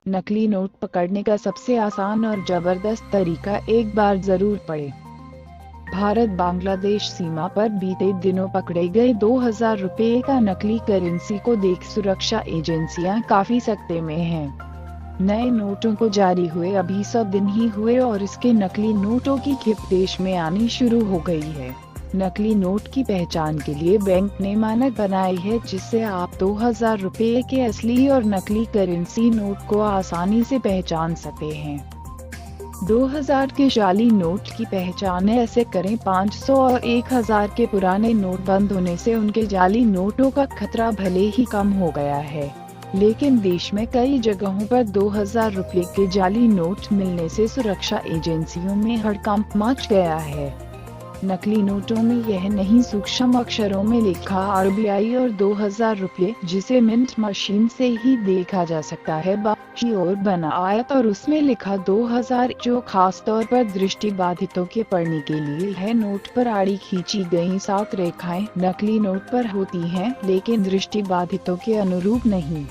नकली नोट पकड़ने का सबसे आसान और जबरदस्त तरीका एक बार जरूर पढ़ें। भारत बांग्लादेश सीमा पर बीते दिनों पकड़े गए 2000 रुपये का नकली करेंसी को देख सुरक्षा एजेंसियां काफी सकते में हैं। नए नोटों को जारी हुए अभी 100 दिन ही हुए और इसके नकली नोटों की खेप देश में आनी शुरू हो गई है। नकली नोट की पहचान के लिए बैंक ने मानक बनाई है, जिससे आप 2000 रुपये के असली और नकली करेंसी नोट को आसानी से पहचान सकते हैं। 2000 के जाली नोट की पहचान ऐसे करें। 500 और 1000 के पुराने नोट बंद होने से उनके जाली नोटों का खतरा भले ही कम हो गया है, लेकिन देश में कई जगहों पर 2000 रुपये के जाली नोट मिलने से सुरक्षा एजेंसियों में हड़कंप मच गया है। नकली नोटों में यह नहीं सूक्ष्म अक्षरों में लिखा आरबीआई और 2000 रुपये, जिसे मिंट मशीन से ही देखा जा सकता है, बाकी और बना आयत और उसमें लिखा 2000, जो खास तौर पर दृष्टि बाधितों के पढ़ने के लिए है। नोट पर आड़ी खींची गई 7 रेखाएं नकली नोट पर होती हैं, लेकिन दृष्टि बाधितों के अनुरूप नहीं।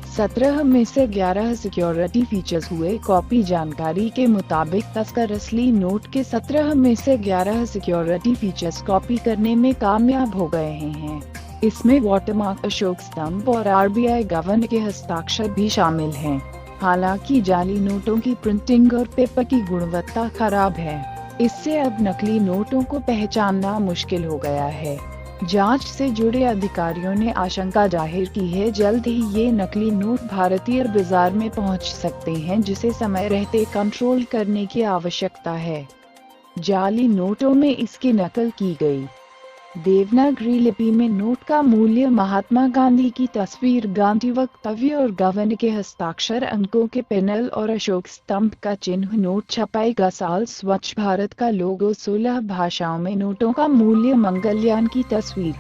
17 में से 11 सिक्योरिटी फीचर्स हुए। कॉपी जानकारी के मुताबिक तस्कर असली नोट के 17 में से 11 सिक्योरिटी फीचर्स कॉपी करने में कामयाब हो गए हैं। इसमें वाटरमार्क, अशोक स्तंभ और आरबीआई गवर्नर के हस्ताक्षर भी शामिल हैं। हालांकि जाली नोटों की प्रिंटिंग और पेपर की गुणवत्ता खराब है। इससे अब नकली नोटों को पहचानना मुश्किल हो गया है। जांच से जुड़े अधिकारियों ने आशंका जाहिर की है, जल्द ही ये नकली नोट भारतीय बाजार में पहुंच सकते हैं, जिसे समय रहते कंट्रोल करने की आवश्यकता है। जाली नोटों में इसकी नकल की गई। देवनागरी लिपि में नोट का मूल्य, महात्मा गांधी की तस्वीर, गांधी वक्तव्य और गवर्नर के हस्ताक्षर, अंकों के पैनल और अशोक स्तंभ का चिन्ह। नोट छपाई का साल, स्वच्छ भारत का लोगो, 16 भाषाओं में नोटों का मूल्य, मंगलयान की तस्वीर।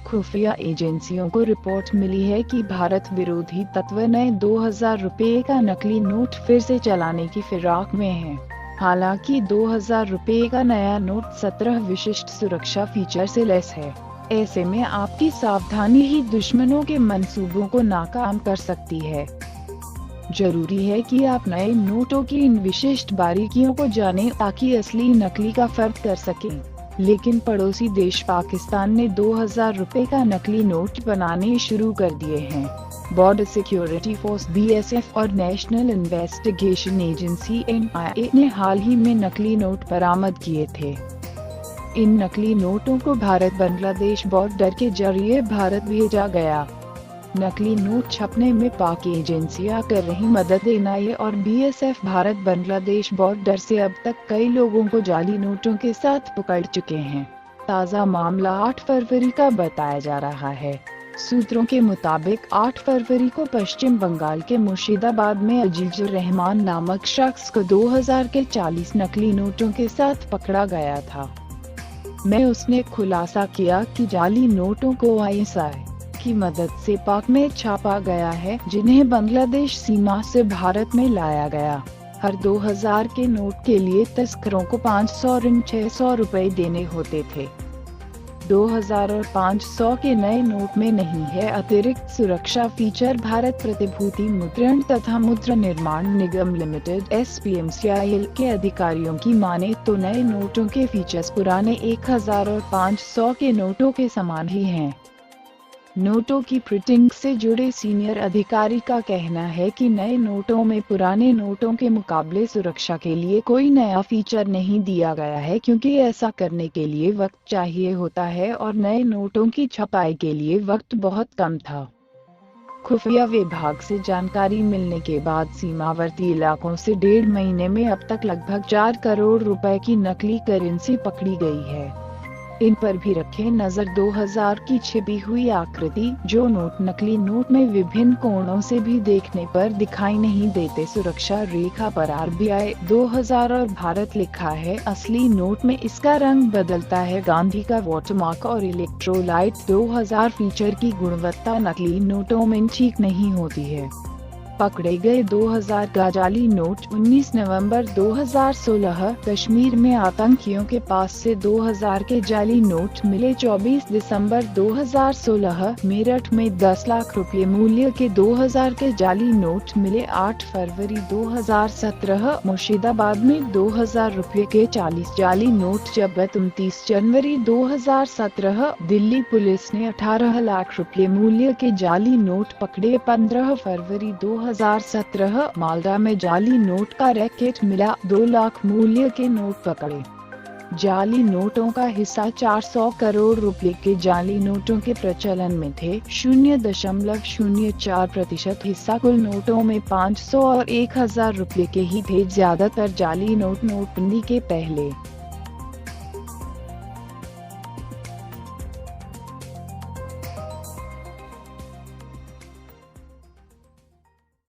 खुफिया एजेंसियों को रिपोर्ट मिली है कि भारत विरोधी तत्व नए 2000 रुपये का नकली नोट फिर से चलाने की फिराक में हैं। हालांकि 2000 रुपये का नया नोट 17 विशिष्ट सुरक्षा फीचर से लैस है। ऐसे में आपकी सावधानी ही दुश्मनों के मंसूबों को नाकाम कर सकती है। जरूरी है कि आप नए नोटों की इन विशिष्ट बारीकियों को जानें, ताकि असली नकली का फर्क कर सकें। लेकिन पड़ोसी देश पाकिस्तान ने 2000 रुपये का नकली नोट बनाने शुरू कर दिए हैं। बॉर्डर सिक्योरिटी फोर्स (BSF) और नेशनल इन्वेस्टिगेशन एजेंसी (NIA) ने हाल ही में नकली नोट बरामद किए थे। इन नकली नोटों को भारत बांग्लादेश बॉर्डर के जरिए भारत भेजा गया। नकली नोट छपने में पाक एजेंसियां कर रही मदद। NIA और BSF भारत बांग्लादेश बॉर्डर से अब तक कई लोगों को जाली नोटों के साथ पकड़ चुके हैं। ताज़ा मामला 8 फरवरी का बताया जा रहा है। सूत्रों के मुताबिक 8 फरवरी को पश्चिम बंगाल के मुर्शिदाबाद में अजीजुर रहमान नामक शख्स को 2000 के 40 नकली नोटों के साथ पकड़ा गया था। उसने खुलासा किया कि जाली नोटों को ISI की मदद से पाक में छापा गया है, जिन्हें बांग्लादेश सीमा से भारत में लाया गया। हर 2000 के नोट के लिए तस्करों को 500 और 600 रुपए देने होते थे। 2000 और 500 के नए नोट में नहीं है अतिरिक्त सुरक्षा फीचर। भारत प्रतिभूति मुद्रण तथा मुद्रा निर्माण निगम लिमिटेड (SPMCIL) के अधिकारियों की माने तो नए नोटों के फीचर्स पुराने 1000 और 500 के नोटों के समान ही हैं। नोटों की प्रिंटिंग से जुड़े सीनियर अधिकारी का कहना है कि नए नोटों में पुराने नोटों के मुकाबले सुरक्षा के लिए कोई नया फीचर नहीं दिया गया है, क्योंकि ऐसा करने के लिए वक्त चाहिए होता है और नए नोटों की छपाई के लिए वक्त बहुत कम था। खुफिया विभाग से जानकारी मिलने के बाद सीमावर्ती इलाकों से 1.5 महीने में अब तक लगभग 4 करोड़ रुपए की नकली करेंसी पकड़ी गई है। इन पर भी रखें नजर 2000 की छिपी हुई आकृति, जो नोट नकली नोट में विभिन्न कोणों से भी देखने पर दिखाई नहीं देते। सुरक्षा रेखा पर RBI 2000 और भारत लिखा है। असली नोट में इसका रंग बदलता है। गांधी का वाटरमार्क और इलेक्ट्रोलाइट 2000 फीचर की गुणवत्ता नकली नोटों में ठीक नहीं होती है। पकड़े गए 2000 का जाली नोट। 19 नवंबर 2016 कश्मीर में आतंकियों के पास से 2000 के जाली नोट मिले। 24 दिसंबर 2016 मेरठ में 10 लाख रुपए मूल्य के 2000 के जाली नोट मिले। 8 फरवरी 2017 मुर्शिदाबाद में 2000 रुपए के 40 जाली नोट जब्त। 29 जनवरी 2017 दिल्ली पुलिस ने 18 लाख रुपए मूल्य के जाली नोट पकड़े। 15 फरवरी 2017 मालदा में जाली नोट का रैकेट मिला। 2 लाख मूल्य के नोट पकड़े। जाली नोटों का हिस्सा 400 करोड़ रुपए के जाली नोटों के प्रचलन में थे। 0.04% हिस्सा कुल नोटों में 500 और 1000 रुपए के ही थे। ज्यादातर जाली नोट नोटबंदी के पहले